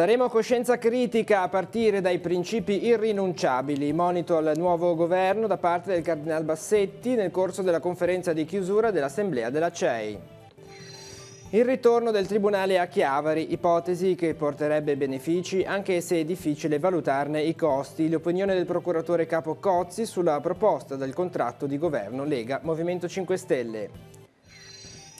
Saremo coscienza critica a partire dai principi irrinunciabili, monito al nuovo governo da parte del Cardinal Bassetti nel corso della conferenza di chiusura dell'Assemblea della CEI. Il ritorno del Tribunale a Chiavari, ipotesi che porterebbe benefici anche se è difficile valutarne i costi. L'opinione del procuratore capo Cozzi sulla proposta del contratto di governo Lega-Movimento 5 Stelle.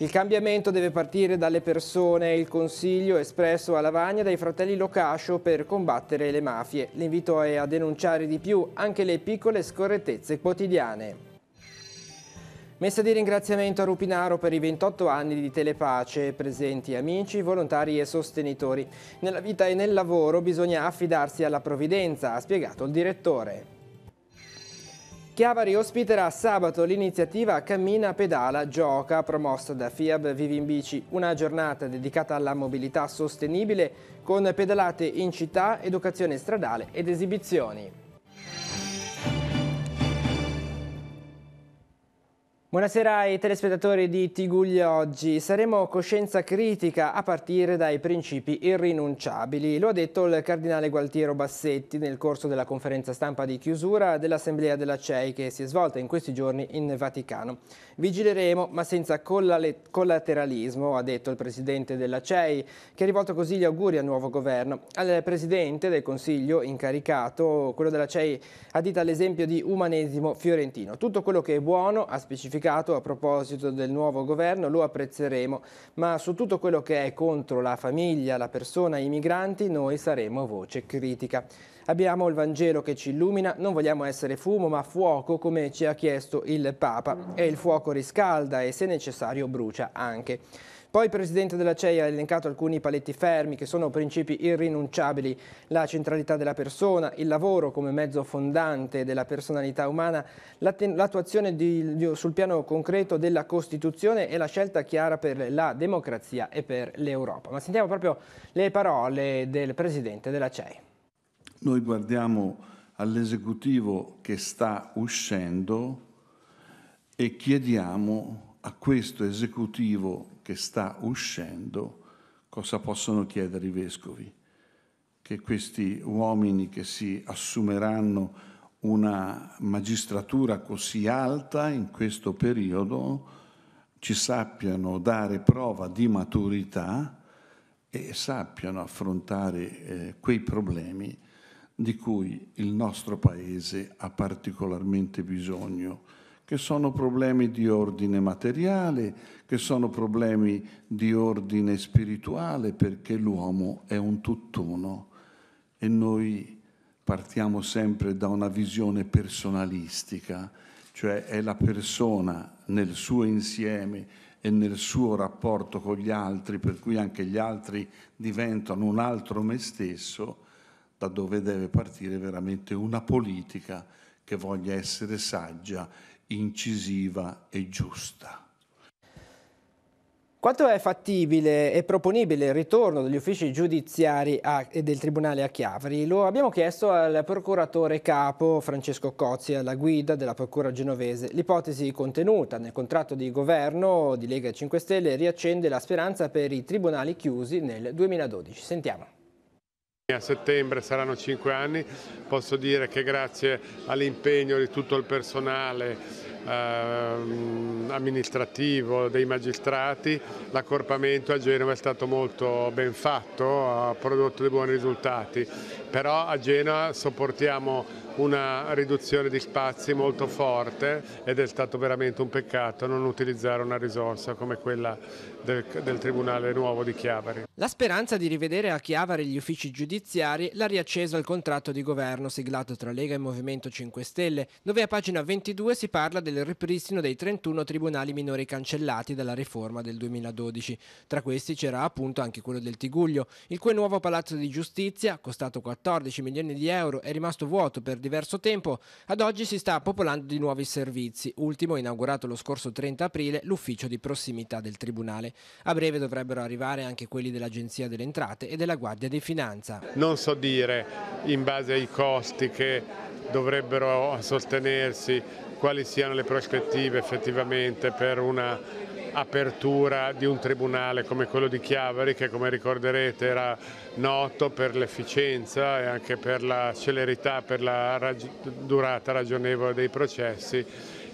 Il cambiamento deve partire dalle persone, il consiglio espresso a Lavagna dai fratelli Locascio per combattere le mafie. L'invito è a denunciare di più anche le piccole scorrettezze quotidiane. Messa di ringraziamento a Rupinaro per i 28 anni di Telepace, presenti amici, volontari e sostenitori. Nella vita e nel lavoro bisogna affidarsi alla provvidenza, ha spiegato il direttore. Chiavari ospiterà sabato l'iniziativa Cammina, Pedala, Gioca, promossa da FIAB Vivi in Bici, una giornata dedicata alla mobilità sostenibile con pedalate in città, educazione stradale ed esibizioni. Buonasera ai telespettatori di TG Oggi. Saremo coscienza critica a partire dai principi irrinunciabili. Lo ha detto il cardinale Gualtiero Bassetti nel corso della conferenza stampa di chiusura dell'Assemblea della CEI che si è svolta in questi giorni in Vaticano. Vigileremo ma senza collateralismo, ha detto il presidente della CEI, che ha rivolto così gli auguri al nuovo governo. Al presidente del Consiglio incaricato, quello della CEI, addita l'esempio di umanesimo fiorentino. Tutto quello che è buono, ha specificato a proposito del nuovo governo, lo apprezzeremo, ma su tutto quello che è contro la famiglia, la persona e i migranti noi saremo voce critica. Abbiamo il Vangelo che ci illumina, non vogliamo essere fumo ma fuoco come ci ha chiesto il Papa e il fuoco riscalda e se necessario brucia anche. Poi il Presidente della CEI ha elencato alcuni paletti fermi che sono principi irrinunciabili, la centralità della persona, il lavoro come mezzo fondante della personalità umana, l'attuazione sul piano concreto della Costituzione e la scelta chiara per la democrazia e per l'Europa. Ma sentiamo proprio le parole del Presidente della CEI. Noi guardiamo all'esecutivo che sta uscendo e chiediamo a questo esecutivo che sta uscendo cosa possono chiedere i vescovi, che questi uomini che si assumeranno una magistratura così alta in questo periodo ci sappiano dare prova di maturità e sappiano affrontare quei problemi di cui il nostro Paese ha particolarmente bisogno, che sono problemi di ordine materiale, che sono problemi di ordine spirituale, perché l'uomo è un tutt'uno e noi partiamo sempre da una visione personalistica, cioè è la persona nel suo insieme e nel suo rapporto con gli altri, per cui anche gli altri diventano un altro me stesso, da dove deve partire veramente una politica che voglia essere saggia, incisiva e giusta. Quanto è fattibile e proponibile il ritorno degli uffici giudiziari e del Tribunale a Chiavari? Lo abbiamo chiesto al procuratore capo Francesco Cozzi, alla guida della Procura genovese. L'ipotesi contenuta nel contratto di governo di Lega 5 Stelle riaccende la speranza per i tribunali chiusi nel 2012. Sentiamo. A settembre saranno 5 anni, posso dire che grazie all'impegno di tutto il personale amministrativo, dei magistrati, l'accorpamento a Genova è stato molto ben fatto, ha prodotto dei buoni risultati, però a Genova sopportiamo una riduzione di spazi molto forte ed è stato veramente un peccato non utilizzare una risorsa come quella del Tribunale nuovo di Chiavari. La speranza di rivedere a Chiavari gli uffici giudiziari l'ha riacceso il contratto di governo siglato tra Lega e Movimento 5 Stelle, dove a pagina 22 si parla del ripristino dei 31 tribunali minori cancellati dalla riforma del 2012. Tra questi c'era appunto anche quello del Tigullio, il cui nuovo palazzo di giustizia, costato 14 milioni di euro, è rimasto vuoto per diverso tempo. Ad oggi si sta popolando di nuovi servizi, ultimo inaugurato lo scorso 30 aprile l'ufficio di prossimità del Tribunale. A breve dovrebbero arrivare anche quelli dell'Agenzia delle Entrate e della Guardia di Finanza. Non so dire, in base ai costi che dovrebbero sostenersi, quali siano le prospettive effettivamente per una apertura di un tribunale come quello di Chiavari, che come ricorderete era noto per l'efficienza e anche per la celerità, per la durata ragionevole dei processi.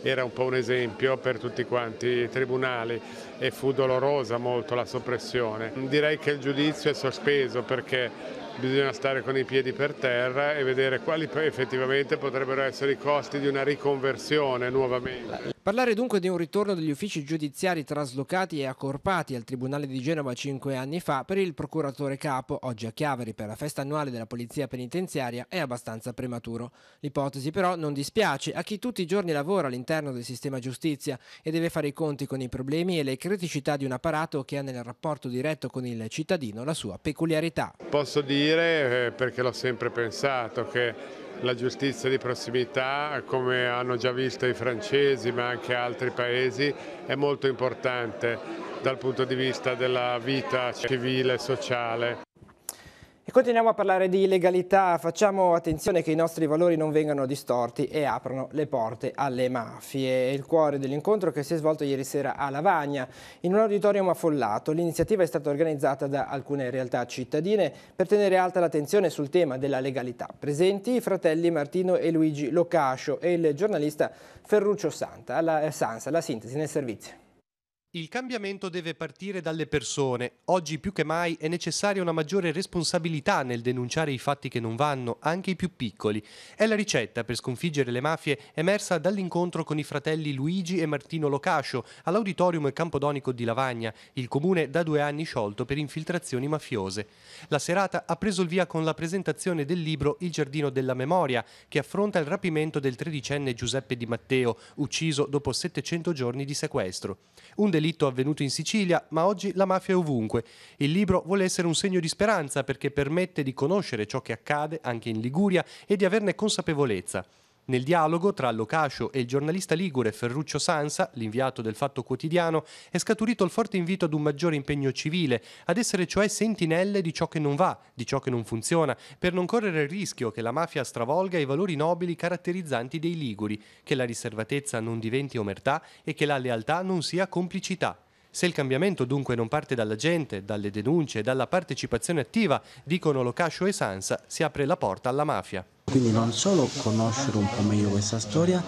Era un po' un esempio per tutti quanti i tribunali e fu dolorosa molto la soppressione. Direi che il giudizio è sospeso perché bisogna stare con i piedi per terra e vedere quali effettivamente potrebbero essere i costi di una riconversione nuovamente. Parlare dunque di un ritorno degli uffici giudiziari traslocati e accorpati al Tribunale di Genova 5 anni fa per il procuratore capo, oggi a Chiavari per la festa annuale della Polizia Penitenziaria, è abbastanza prematuro. L'ipotesi però non dispiace a chi tutti i giorni lavora all'interno del sistema giustizia e deve fare i conti con i problemi e le criticità di un apparato che ha nel rapporto diretto con il cittadino la sua peculiarità. Posso dire, perché l'ho sempre pensato, che la giustizia di prossimità, come hanno già visto i francesi ma anche altri paesi, è molto importante dal punto di vista della vita civile e sociale. E continuiamo a parlare di legalità, facciamo attenzione che i nostri valori non vengano distorti e aprano le porte alle mafie. È il cuore dell'incontro che si è svolto ieri sera a Lavagna, in un auditorium affollato. L'iniziativa è stata organizzata da alcune realtà cittadine per tenere alta l'attenzione sul tema della legalità. Presenti i fratelli Martino e Luigi Locascio e il giornalista Ferruccio Sansa. La sintesi nel servizio. Il cambiamento deve partire dalle persone. Oggi più che mai è necessaria una maggiore responsabilità nel denunciare i fatti che non vanno, anche i più piccoli. È la ricetta per sconfiggere le mafie emersa dall'incontro con i fratelli Luigi e Martino Locascio all'Auditorium Campodonico di Lavagna, il comune da 2 anni sciolto per infiltrazioni mafiose. La serata ha preso il via con la presentazione del libro Il giardino della memoria, che affronta il rapimento del 13enne Giuseppe Di Matteo, ucciso dopo 700 giorni di sequestro. Un delitto avvenuto in Sicilia, ma oggi la mafia è ovunque. Il libro vuole essere un segno di speranza perché permette di conoscere ciò che accade anche in Liguria e di averne consapevolezza. Nel dialogo tra Locascio e il giornalista ligure Ferruccio Sansa, l'inviato del Fatto Quotidiano, è scaturito il forte invito ad un maggiore impegno civile, ad essere cioè sentinelle di ciò che non va, di ciò che non funziona, per non correre il rischio che la mafia stravolga i valori nobili caratterizzanti dei liguri, che la riservatezza non diventi omertà e che la lealtà non sia complicità. Se il cambiamento dunque non parte dalla gente, dalle denunce e dalla partecipazione attiva, dicono Locascio e Sansa, si apre la porta alla mafia. Quindi non solo conoscere un po' meglio questa storia,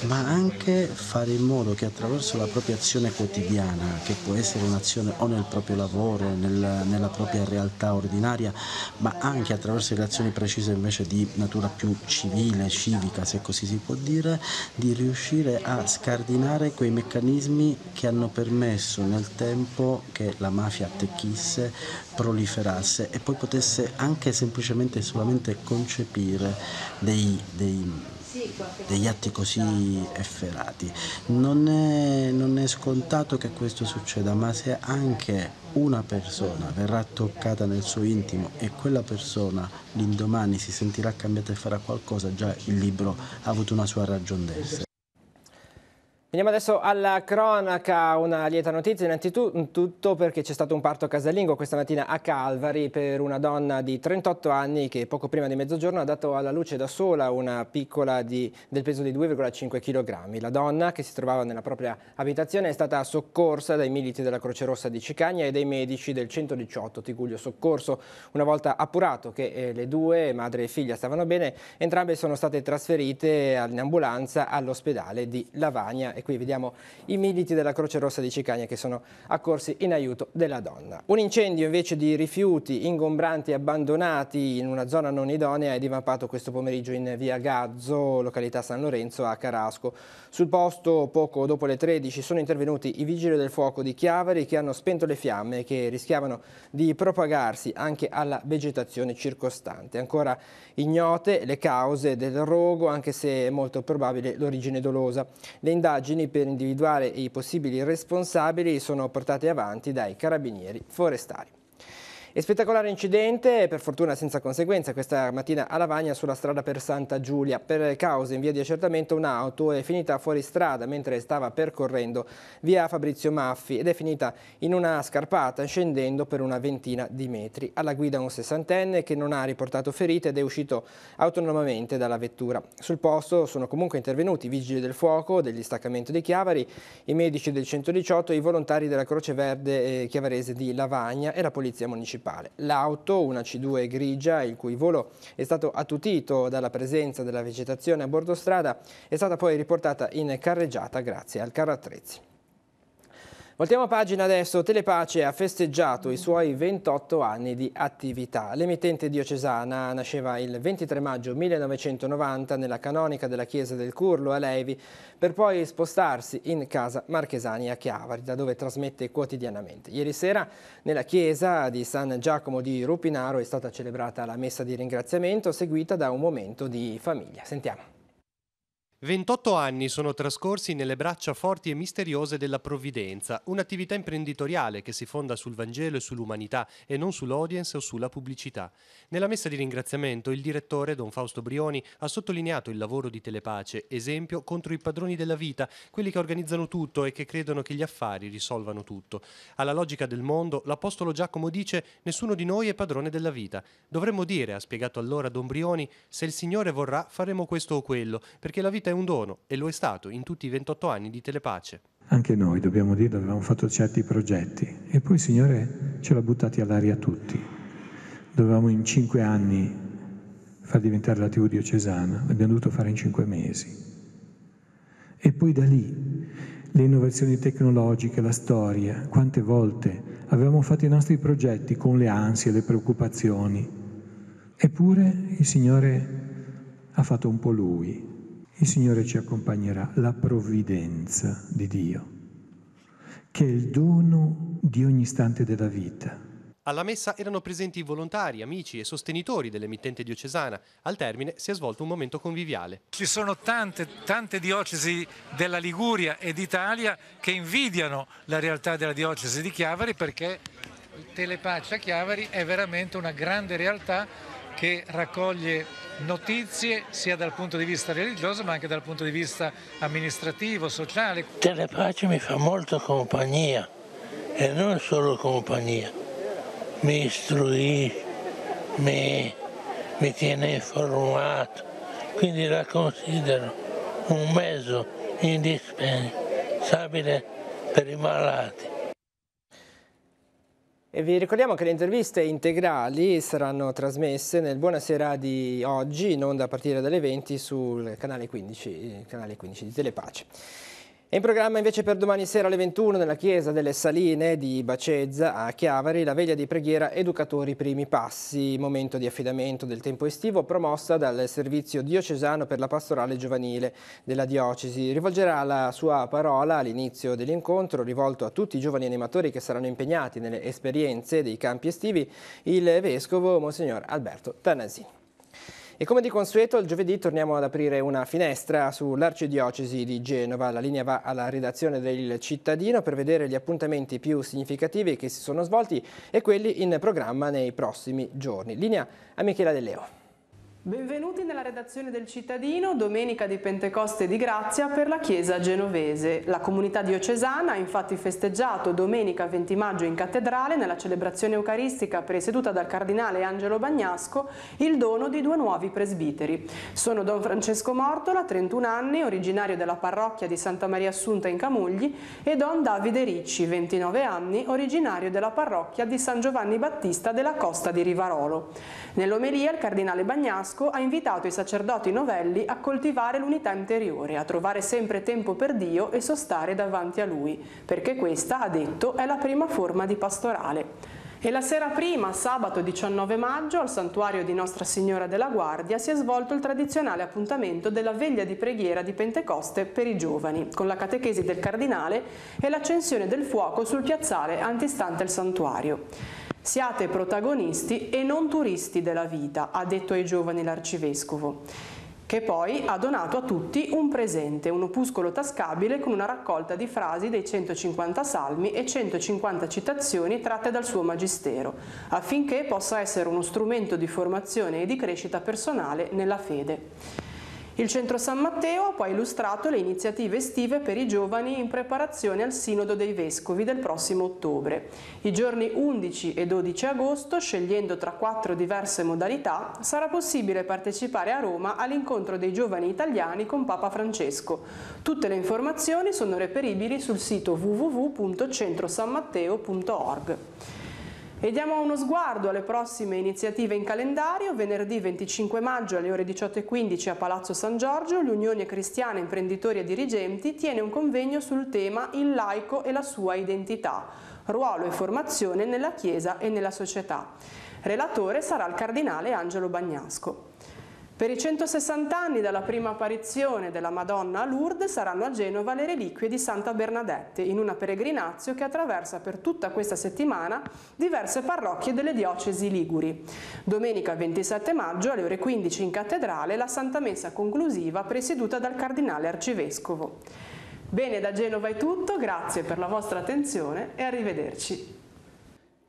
ma anche fare in modo che attraverso la propria azione quotidiana, che può essere un'azione o nel proprio lavoro, nella propria realtà ordinaria, ma anche attraverso le azioni precise invece di natura più civile, civica, se così si può dire, di riuscire a scardinare quei meccanismi che hanno permesso nel tempo che la mafia attecchisse, proliferasse e poi potesse anche semplicemente e solamente concepire degli atti così efferati. Non è scontato che questo succeda, ma se anche una persona verrà toccata nel suo intimo e quella persona l'indomani si sentirà cambiata e farà qualcosa, già il libro ha avuto una sua ragion d'essere. Veniamo adesso alla cronaca, una lieta notizia innanzitutto perché c'è stato un parto casalingo questa mattina a Calvari per una donna di 38 anni che poco prima di mezzogiorno ha dato alla luce da sola una piccola del peso di 2,5 kg. La donna, che si trovava nella propria abitazione, è stata soccorsa dai militi della Croce Rossa di Cicagna e dai medici del 118 Tiguglio Soccorso. Una volta appurato che le due, madre e figlia, stavano bene, entrambe sono state trasferite in ambulanza all'ospedale di Lavagna. E qui vediamo i militi della Croce Rossa di Cicagna che sono accorsi in aiuto della donna. Un incendio invece di rifiuti ingombranti abbandonati in una zona non idonea è divampato questo pomeriggio in via Gazzo, località San Lorenzo a Carasco. Sul posto, poco dopo le 13, sono intervenuti i vigili del fuoco di Chiavari che hanno spento le fiamme che rischiavano di propagarsi anche alla vegetazione circostante. Ancora ignote le cause del rogo, anche se è molto probabile l'origine dolosa. Le indagini per individuare i possibili responsabili sono portate avanti dai carabinieri forestali. E spettacolare incidente, per fortuna senza conseguenze, questa mattina a Lavagna sulla strada per Santa Giulia. Per cause in via di accertamento un'auto è finita fuori strada mentre stava percorrendo via Fabrizio Maffi ed è finita in una scarpata scendendo per una ventina di metri. Alla guida un 60enne che non ha riportato ferite ed è uscito autonomamente dalla vettura. Sul posto sono comunque intervenuti i vigili del fuoco, degli staccamenti di Chiavari, i medici del 118, i volontari della Croce Verde chiavarese di Lavagna e la polizia municipale. L'auto, una C2 grigia, il cui volo è stato attutito dalla presenza della vegetazione a bordo strada, è stata poi riportata in carreggiata grazie al carro attrezzi. Voltiamo pagina adesso. Telepace ha festeggiato i suoi 28 anni di attività. L'emittente diocesana nasceva il 23 maggio 1990 nella canonica della chiesa del Curlo a Levi, per poi spostarsi in casa Marchesani a Chiavari, da dove trasmette quotidianamente. Ieri sera nella chiesa di San Giacomo di Rupinaro è stata celebrata la messa di ringraziamento, seguita da un momento di famiglia. Sentiamo. 28 anni sono trascorsi nelle braccia forti e misteriose della provvidenza, un'attività imprenditoriale che si fonda sul Vangelo e sull'umanità e non sull'audience o sulla pubblicità. Nella messa di ringraziamento il direttore, Don Fausto Brioni, ha sottolineato il lavoro di Telepace, esempio contro i padroni della vita, quelli che organizzano tutto e che credono che gli affari risolvano tutto. Alla logica del mondo, l'Apostolo Giacomo dice: nessuno di noi è padrone della vita. Dovremmo dire, ha spiegato allora Don Brioni, se il Signore vorrà faremo questo o quello, perché la vita è un dono e lo è stato in tutti i 28 anni di Telepace. Anche noi, dobbiamo dire, avevamo fatto certi progetti e poi il Signore ce l'ha buttati all'aria tutti. Dovevamo in 5 anni far diventare la TV diocesana, l'abbiamo dovuto fare in 5 mesi. E poi da lì le innovazioni tecnologiche, la storia, quante volte avevamo fatto i nostri progetti con le ansie, le preoccupazioni. Eppure il Signore ha fatto un po' Lui. Il Signore ci accompagnerà, la provvidenza di Dio, che è il dono di ogni istante della vita. Alla messa erano presenti volontari, amici e sostenitori dell'emittente diocesana. Al termine si è svolto un momento conviviale. Ci sono tante diocesi della Liguria e d'Italia che invidiano la realtà della diocesi di Chiavari, perché Telepace a Chiavari è veramente una grande realtà che raccoglie notizie sia dal punto di vista religioso ma anche dal punto di vista amministrativo, sociale. Telepace mi fa molto compagnia e non solo compagnia, mi istruisce, mi tiene informato, quindi la considero un mezzo indispensabile per i malati. E vi ricordiamo che le interviste integrali saranno trasmesse nel Buonasera di oggi, in onda a partire dalle 20 sul canale 15, il canale 15 di Telepace. È in programma invece per domani sera alle 21 nella chiesa delle Saline di Bacezza a Chiavari la veglia di preghiera Educatori Primi Passi, momento di affidamento del tempo estivo promossa dal Servizio Diocesano per la Pastorale Giovanile della Diocesi. Rivolgerà la sua parola all'inizio dell'incontro, rivolto a tutti i giovani animatori che saranno impegnati nelle esperienze dei campi estivi, il Vescovo Monsignor Alberto Tanasini. E come di consueto, il giovedì torniamo ad aprire una finestra sull'Arcidiocesi di Genova. La linea va alla redazione del Cittadino per vedere gli appuntamenti più significativi che si sono svolti e quelli in programma nei prossimi giorni. Linea a Michela De Leo. Benvenuti nella redazione del Cittadino, domenica di Pentecoste di Grazia per la Chiesa genovese. La comunità diocesana ha infatti festeggiato domenica 20 maggio in cattedrale, nella celebrazione eucaristica presieduta dal cardinale Angelo Bagnasco, il dono di 2 nuovi presbiteri. Sono Don Francesco Mortola, 31 anni, originario della parrocchia di Santa Maria Assunta in Camugli, e Don Davide Ricci, 29 anni, originario della parrocchia di San Giovanni Battista della Costa di Rivarolo. Nell'omelia il cardinale Bagnasco ha invitato i sacerdoti novelli a coltivare l'unità interiore, a trovare sempre tempo per Dio e sostare davanti a Lui, perché questa, ha detto, è la prima forma di pastorale. E la sera prima, sabato 19 maggio, al santuario di Nostra Signora della Guardia si è svolto il tradizionale appuntamento della veglia di preghiera di Pentecoste per i giovani, con la catechesi del cardinale e l'accensione del fuoco sul piazzale antistante il santuario. Siate protagonisti e non turisti della vita, ha detto ai giovani l'arcivescovo. che poi ha donato a tutti un presente, un opuscolo tascabile con una raccolta di frasi dei 150 salmi e 150 citazioni tratte dal suo magistero, affinché possa essere uno strumento di formazione e di crescita personale nella fede. Il Centro San Matteo ha poi illustrato le iniziative estive per i giovani in preparazione al Sinodo dei Vescovi del prossimo ottobre. I giorni 11 e 12 agosto, scegliendo tra 4 diverse modalità, sarà possibile partecipare a Roma all'incontro dei giovani italiani con Papa Francesco. Tutte le informazioni sono reperibili sul sito www.centrosanmatteo.org. E diamo uno sguardo alle prossime iniziative in calendario. Venerdì 25 maggio alle ore 18:15 a Palazzo San Giorgio l'Unione Cristiana Imprenditori e Dirigenti tiene un convegno sul tema Il laico e la sua identità, ruolo e formazione nella Chiesa e nella società. Relatore sarà il cardinale Angelo Bagnasco. Per i 160 anni dalla prima apparizione della Madonna a Lourdes saranno a Genova le reliquie di Santa Bernadette, in una peregrinazio che attraversa per tutta questa settimana diverse parrocchie delle diocesi liguri. Domenica 27 maggio alle ore 15 in cattedrale la Santa Messa conclusiva presieduta dal Cardinale Arcivescovo. Bene, da Genova è tutto, grazie per la vostra attenzione e arrivederci.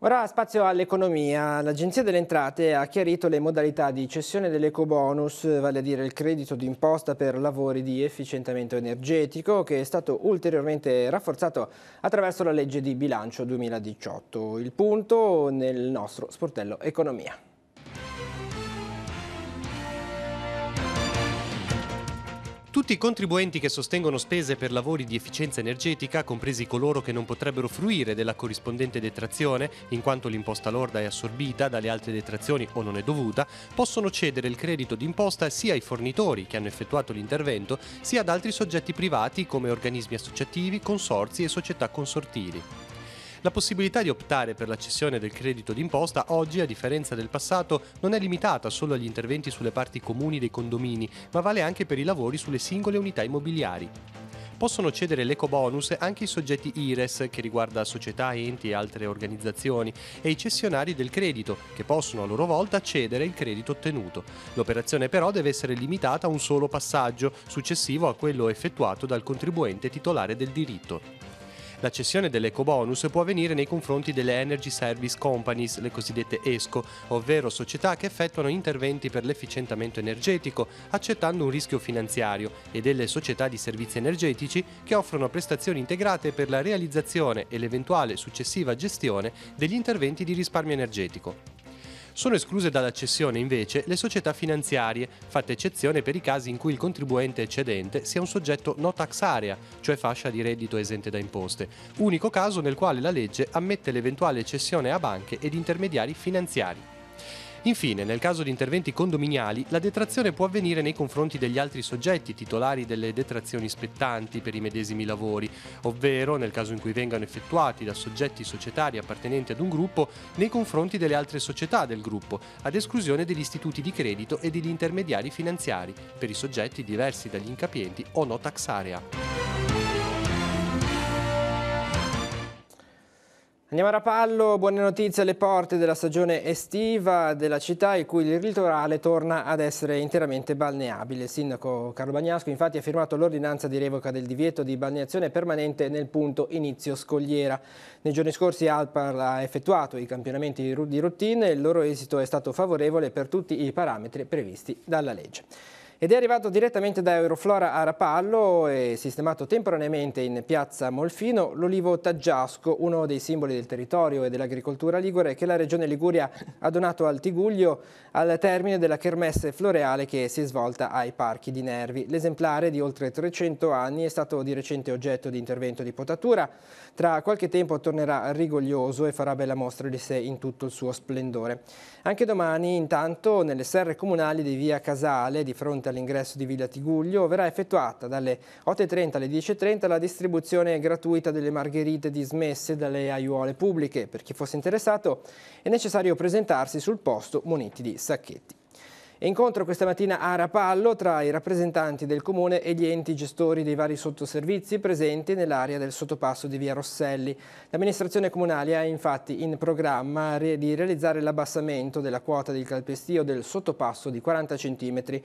Ora spazio all'economia. L'Agenzia delle Entrate ha chiarito le modalità di cessione dell'ecobonus, vale a dire il credito d'imposta per lavori di efficientamento energetico, che è stato ulteriormente rafforzato attraverso la legge di bilancio 2018. Il punto nel nostro sportello Economia. Tutti i contribuenti che sostengono spese per lavori di efficienza energetica, compresi coloro che non potrebbero fruire della corrispondente detrazione, in quanto l'imposta lorda è assorbita dalle altre detrazioni o non è dovuta, possono cedere il credito d'imposta sia ai fornitori che hanno effettuato l'intervento, sia ad altri soggetti privati come organismi associativi, consorzi e società consortili. La possibilità di optare per la cessione del credito d'imposta oggi, a differenza del passato, non è limitata solo agli interventi sulle parti comuni dei condomini, ma vale anche per i lavori sulle singole unità immobiliari. Possono cedere l'ecobonus anche i soggetti IRES, che riguarda società, enti e altre organizzazioni, e i cessionari del credito, che possono a loro volta cedere il credito ottenuto. L'operazione però deve essere limitata a un solo passaggio, successivo a quello effettuato dal contribuente titolare del diritto. La cessione dell'ecobonus può avvenire nei confronti delle Energy Service Companies, le cosiddette ESCO, ovvero società che effettuano interventi per l'efficientamento energetico, accettando un rischio finanziario, e delle società di servizi energetici che offrono prestazioni integrate per la realizzazione e l'eventuale successiva gestione degli interventi di risparmio energetico. Sono escluse dalla cessione invece le società finanziarie, fatta eccezione per i casi in cui il contribuente eccedente sia un soggetto no tax area, cioè fascia di reddito esente da imposte, unico caso nel quale la legge ammette l'eventuale cessione a banche ed intermediari finanziari. Infine, nel caso di interventi condominiali, la detrazione può avvenire nei confronti degli altri soggetti titolari delle detrazioni spettanti per i medesimi lavori, ovvero, nel caso in cui vengano effettuati da soggetti societari appartenenti ad un gruppo, nei confronti delle altre società del gruppo, ad esclusione degli istituti di credito e degli intermediari finanziari, per i soggetti diversi dagli incapienti o no tax area. Andiamo a Rapallo, buone notizie alle porte della stagione estiva della città, in cui il litorale torna ad essere interamente balneabile. Il sindaco Carlo Bagnasco infatti ha firmato l'ordinanza di revoca del divieto di balneazione permanente nel punto inizio Scogliera. Nei giorni scorsi Alpar ha effettuato i campionamenti di routine e il loro esito è stato favorevole per tutti i parametri previsti dalla legge. Ed è arrivato direttamente da Euroflora a Rapallo e sistemato temporaneamente in piazza Molfino l'olivo taggiasco, uno dei simboli del territorio e dell'agricoltura ligure che la Regione Liguria ha donato al Tiguglio al termine della kermesse floreale che si è svolta ai Parchi di Nervi. L'esemplare di oltre 300 anni è stato di recente oggetto di intervento di potatura. Tra qualche tempo tornerà rigoglioso e farà bella mostra di sé in tutto il suo splendore. Anche domani, intanto, nelle serre comunali di via Casale, di fronte all'ingresso di Villa Tiguglio, verrà effettuata dalle 8:30 alle 10:30 la distribuzione gratuita delle margherite dismesse dalle aiuole pubbliche. Per chi fosse interessato è necessario presentarsi sul posto muniti di sacchetti. E incontro questa mattina a Rapallo tra i rappresentanti del Comune e gli enti gestori dei vari sottoservizi presenti nell'area del sottopasso di via Rosselli. L'amministrazione comunale ha infatti in programma di realizzare l'abbassamento della quota del calpestio del sottopasso di 40 cm,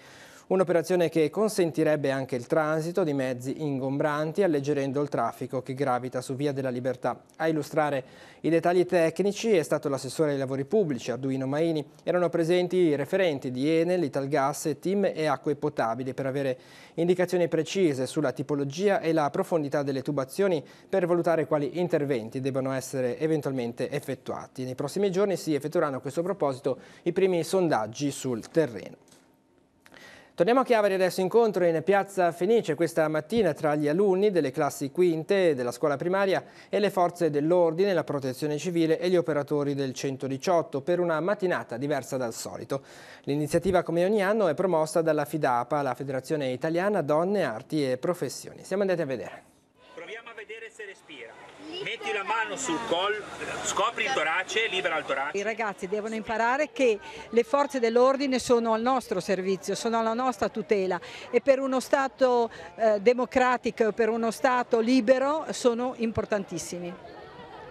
Un'operazione che consentirebbe anche il transito di mezzi ingombranti, alleggerendo il traffico che gravita su Via della Libertà. A illustrare i dettagli tecnici è stato l'assessore ai lavori pubblici, Arduino Maini. Erano presenti i referenti di Enel, Italgas, TIM e Acque Potabili per avere indicazioni precise sulla tipologia e la profondità delle tubazioni per valutare quali interventi debbano essere eventualmente effettuati. Nei prossimi giorni si effettueranno a questo proposito i primi sondaggi sul terreno. Torniamo a Chiavari adesso, incontro in Piazza Fenice questa mattina tra gli alunni delle classi quinte della scuola primaria e le forze dell'ordine, la protezione civile e gli operatori del 118 per una mattinata diversa dal solito. L'iniziativa, come ogni anno, è promossa dalla FIDAPA, la Federazione Italiana Donne, Arti e Professioni. Siamo andati a vedere. Proviamo a vedere se respira. Metti la mano sul collo, scopri il torace, libera il torace. I ragazzi devono imparare che le forze dell'ordine sono al nostro servizio, sono alla nostra tutela e per uno Stato democratico, per uno Stato libero sono importantissimi.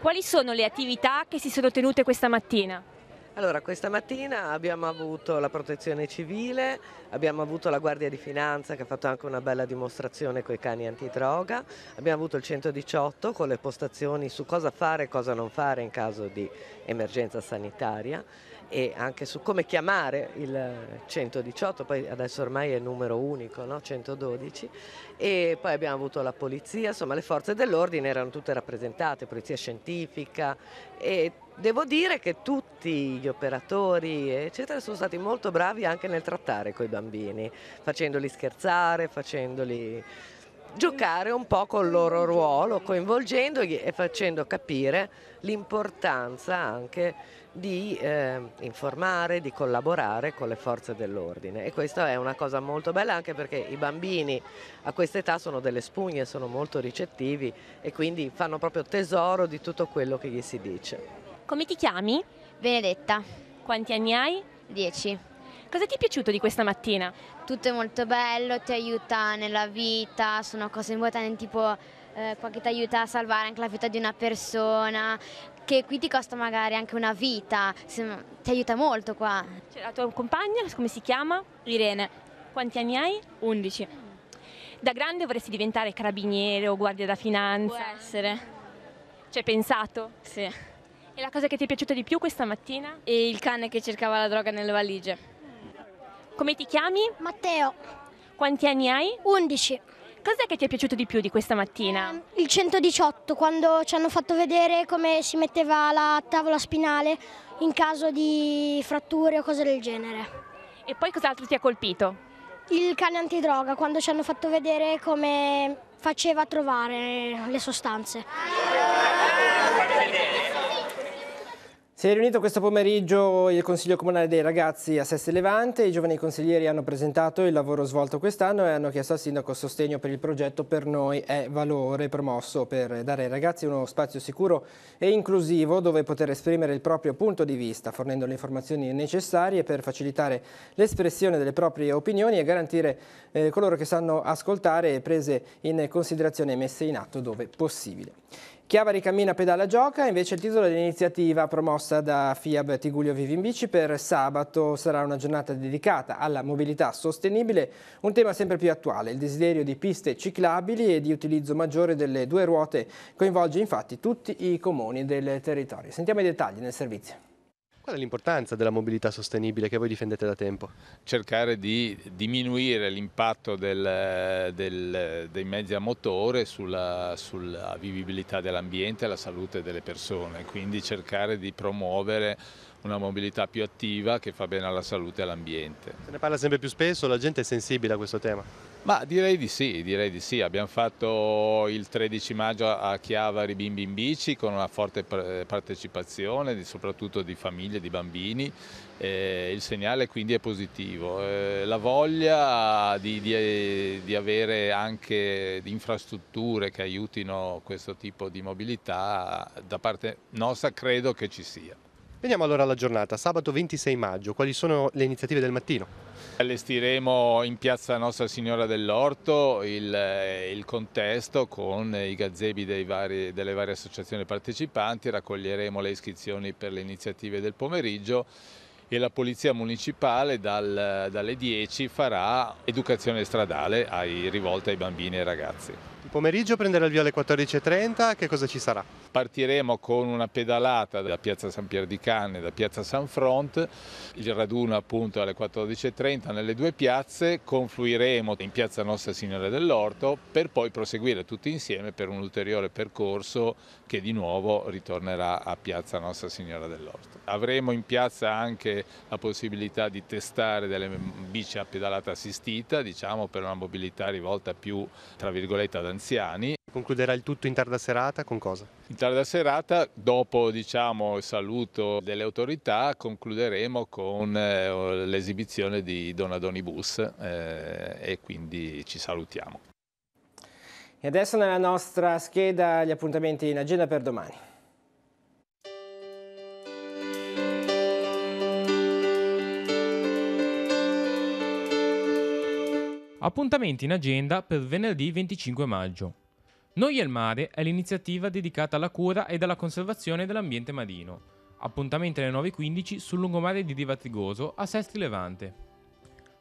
Quali sono le attività che si sono tenute questa mattina? Allora, questa mattina abbiamo avuto la protezione civile, abbiamo avuto la Guardia di Finanza che ha fatto anche una bella dimostrazione con i cani antidroga, abbiamo avuto il 118 con le postazioni su cosa fare e cosa non fare in caso di emergenza sanitaria e anche su come chiamare il 118, poi adesso ormai è il numero unico, no? 112, e poi abbiamo avuto la polizia, insomma le forze dell'ordine erano tutte rappresentate, polizia scientifica, e devo dire che tutti gli operatori eccetera sono stati molto bravi anche nel trattare coi bambini, facendoli scherzare, facendoli giocare un po' col loro ruolo, coinvolgendoli e facendo capire l'importanza anche di informare, di collaborare con le forze dell'ordine, e questa è una cosa molto bella anche perché i bambini a questa età sono delle spugne, sono molto ricettivi e quindi fanno proprio tesoro di tutto quello che gli si dice. Come ti chiami? Benedetta. Quanti anni hai? 10. Cosa ti è piaciuto di questa mattina? Tutto è molto bello, ti aiuta nella vita, sono cose importanti tipo qua che ti aiuta a salvare anche la vita di una persona, che qui ti costa magari anche una vita, ti aiuta molto qua. C'è la tua compagna, come si chiama? Irene. Quanti anni hai? 11. Da grande vorresti diventare carabiniere o guardia da finanza? Può essere. Ci hai pensato? Sì. E la cosa che ti è piaciuta di più questa mattina? E il cane che cercava la droga nelle valigie. Come ti chiami? Matteo. Quanti anni hai? 11. Cos'è che ti è piaciuto di più di questa mattina? Il 118, quando ci hanno fatto vedere come si metteva la tavola spinale in caso di fratture o cose del genere. E poi cos'altro ti ha colpito? Il cane antidroga, quando ci hanno fatto vedere come faceva trovare le sostanze. Si è riunito questo pomeriggio il Consiglio Comunale dei Ragazzi a Seste Levante. I giovani consiglieri hanno presentato il lavoro svolto quest'anno e hanno chiesto al Sindaco sostegno per il progetto Per Noi è Valore, promosso per dare ai ragazzi uno spazio sicuro e inclusivo dove poter esprimere il proprio punto di vista, fornendo le informazioni necessarie per facilitare l'espressione delle proprie opinioni e garantire coloro che sanno ascoltare e prese in considerazione e messe in atto dove possibile. Chiavari cammina, pedala, gioca, invece il titolo dell'iniziativa promossa da FIAB Tigullio Vivi in Bici. Per sabato sarà una giornata dedicata alla mobilità sostenibile, un tema sempre più attuale. Il desiderio di piste ciclabili e di utilizzo maggiore delle due ruote coinvolge infatti tutti i comuni del territorio. Sentiamo i dettagli nel servizio. Qual è l'importanza della mobilità sostenibile che voi difendete da tempo? Cercare di diminuire l'impatto dei mezzi a motore sulla vivibilità dell'ambiente e la salute delle persone, quindi cercare di promuovere una mobilità più attiva che fa bene alla salute e all'ambiente. Se ne parla sempre più spesso, la gente è sensibile a questo tema? Ma direi di sì, abbiamo fatto il 13 maggio a Chiavari Bimbi in Bici con una forte partecipazione soprattutto di famiglie, di bambini, il segnale quindi è positivo. La voglia di avere anche infrastrutture che aiutino questo tipo di mobilità da parte nostra credo che ci sia. Veniamo allora alla giornata, sabato 26 maggio, quali sono le iniziative del mattino? Allestiremo in piazza Nostra Signora dell'Orto il contesto con i gazebi delle varie associazioni partecipanti, raccoglieremo le iscrizioni per le iniziative del pomeriggio e la Polizia Municipale dalle 10 farà educazione stradale rivolta ai bambini e ai ragazzi. Il pomeriggio prenderà il via alle 14:30, che cosa ci sarà? Partiremo con una pedalata da Piazza San Pier di Canne, da Piazza San Front, il raduno appunto alle 14:30 nelle due piazze, confluiremo in Piazza Nostra Signora dell'Orto per poi proseguire tutti insieme per un ulteriore percorso che di nuovo ritornerà a Piazza Nostra Signora dell'Orto. Avremo in piazza anche la possibilità di testare delle bici a pedalata assistita, diciamo per una mobilità rivolta più, tra virgolette, ad anziani. Concluderà il tutto in tarda serata con cosa? In tarda serata, dopo il saluto delle autorità, concluderemo con l'esibizione di Donadoni-bus e quindi ci salutiamo. E adesso nella nostra scheda gli appuntamenti in agenda per domani. Appuntamenti in agenda per venerdì 25 maggio. Noi e il mare è l'iniziativa dedicata alla cura e alla conservazione dell'ambiente marino. Appuntamenti alle 9:15 sul lungomare di Riva Trigoso a Sestri Levante.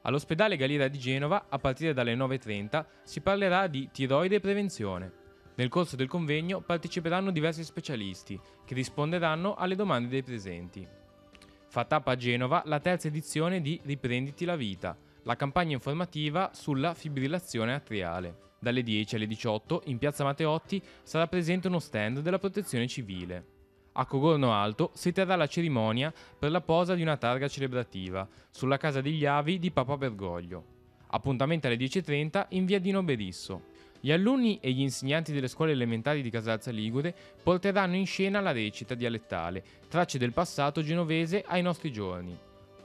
All'ospedale Galera di Genova, a partire dalle 9:30, si parlerà di tiroide e prevenzione. Nel corso del convegno parteciperanno diversi specialisti che risponderanno alle domande dei presenti. Fa tappa a Genova la terza edizione di Riprenditi la vita, la campagna informativa sulla fibrillazione atriale. Dalle 10 alle 18 in piazza Matteotti sarà presente uno stand della Protezione Civile. A Cogorno Alto si terrà la cerimonia per la posa di una targa celebrativa sulla Casa degli Avi di Papa Bergoglio. Appuntamento alle 10:30 in via Dino Berisso. Gli alunni e gli insegnanti delle scuole elementari di Casalza Ligure porteranno in scena la recita dialettale, tracce del passato genovese ai nostri giorni.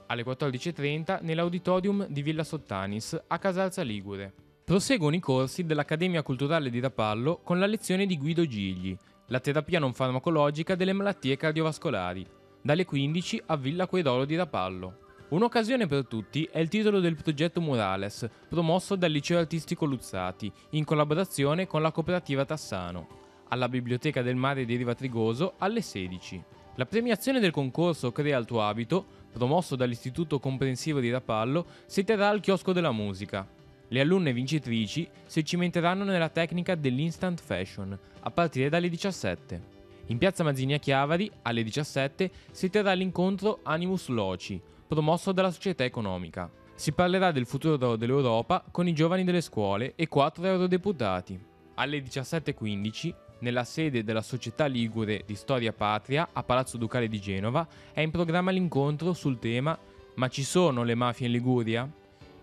Alle 14:30 nell'auditorium di Villa Sottanis a Casalza Ligure. Proseguono i corsi dell'Accademia Culturale di Rapallo con la lezione di Guido Gigli, la terapia non farmacologica delle malattie cardiovascolari, dalle 15 a Villa Quairolo di Rapallo. Un'occasione per tutti è il titolo del progetto Murales, promosso dal Liceo Artistico Luzzati, in collaborazione con la Cooperativa Tassano, alla Biblioteca del Mare di Riva Trigoso alle 16. La premiazione del concorso Crea il tuo abito, promosso dall'Istituto Comprensivo di Rapallo, si terrà al Chiosco della Musica. Le alunne vincitrici si cimenteranno nella tecnica dell'instant fashion a partire dalle 17. In piazza Mazzini a Chiavari, alle 17, si terrà l'incontro Animus Loci, promosso dalla Società Economica. Si parlerà del futuro dell'Europa con i giovani delle scuole e 4 eurodeputati. Alle 17:15, nella sede della Società Ligure di Storia Patria a Palazzo Ducale di Genova, è in programma l'incontro sul tema "Ma ci sono le mafie in Liguria?".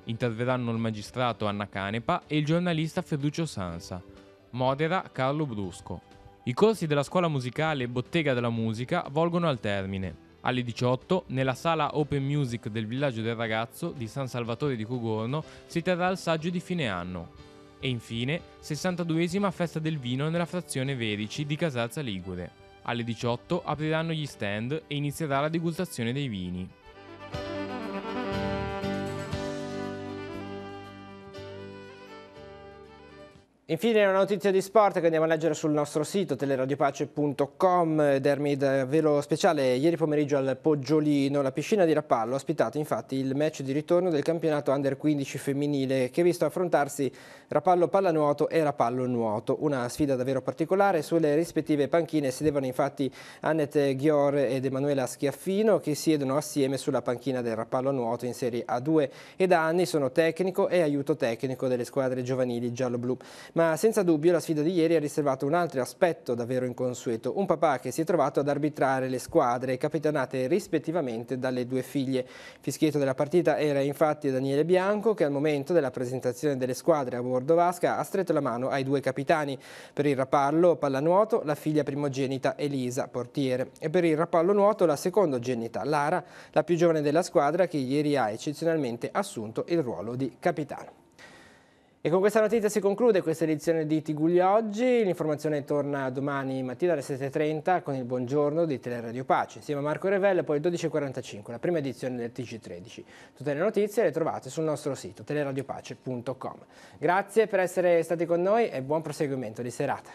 Interverranno il magistrato Anna Canepa e il giornalista Ferruccio Sansa. Modera Carlo Brusco. I corsi della scuola musicale Bottega della Musica volgono al termine. Alle 18, nella sala Open Music del Villaggio del Ragazzo di San Salvatore di Cogorno, si terrà il saggio di fine anno. E infine, 62esima festa del vino nella frazione Verici di Casalza Ligure. Alle 18 apriranno gli stand e inizierà la degustazione dei vini. Infine una notizia di sport che andiamo a leggere sul nostro sito teleradioppace.com. Dermid, velo speciale ieri pomeriggio al Poggiolino. La piscina di Rapallo ha ospitato infatti il match di ritorno del campionato Under 15 femminile che ha visto affrontarsi Rapallo Pallanuoto e Rapallo Nuoto. Una sfida davvero particolare. Sulle rispettive panchine sedevano infatti Annette Ghior ed Emanuela Schiaffino che siedono assieme sulla panchina del Rapallo Nuoto in Serie A2 e da anni sono tecnico e aiuto tecnico delle squadre giovanili giallo-blu. Ma senza dubbio la sfida di ieri ha riservato un altro aspetto davvero inconsueto, un papà che si è trovato ad arbitrare le squadre capitanate rispettivamente dalle due figlie. Fischietto della partita era infatti Daniele Bianco che al momento della presentazione delle squadre a bordo vasca ha stretto la mano ai due capitani. Per il Rapallo Pallanuoto la figlia primogenita Elisa, portiere, e per il Rapallo Nuoto la secondogenita Lara, la più giovane della squadra che ieri ha eccezionalmente assunto il ruolo di capitano. E con questa notizia si conclude questa edizione di Tiguglia Oggi. L'informazione torna domani mattina alle 7:30 con il buongiorno di Teleradio Pace. Insieme a Marco Revelle poi alle 12:45, la prima edizione del TG13. Tutte le notizie le trovate sul nostro sito teleradioppace.com. Grazie per essere stati con noi e buon proseguimento di serata.